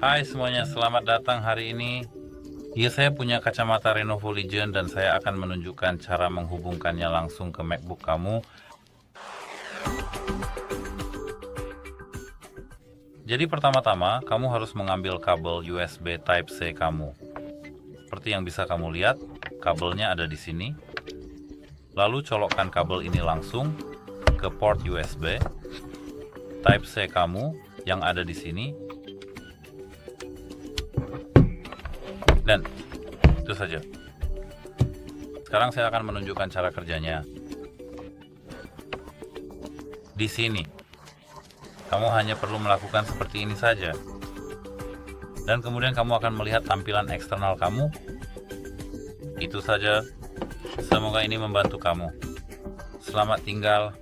Hai semuanya, selamat datang hari ini. Ya, saya punya kacamata LENOVO Legion dan saya akan menunjukkan cara menghubungkannya langsung ke MacBook kamu. Jadi pertama-tama, kamu harus mengambil kabel USB Type-C kamu. Seperti yang bisa kamu lihat, kabelnya ada di sini. Lalu colokkan kabel ini langsung ke port USB Type-C kamu yang ada di sini. Dan itu saja. Sekarang saya akan menunjukkan cara kerjanya. Di sini, kamu hanya perlu melakukan seperti ini saja. Dan kemudian kamu akan melihat tampilan eksternal kamu. Itu saja. Semoga ini membantu kamu. Selamat tinggal.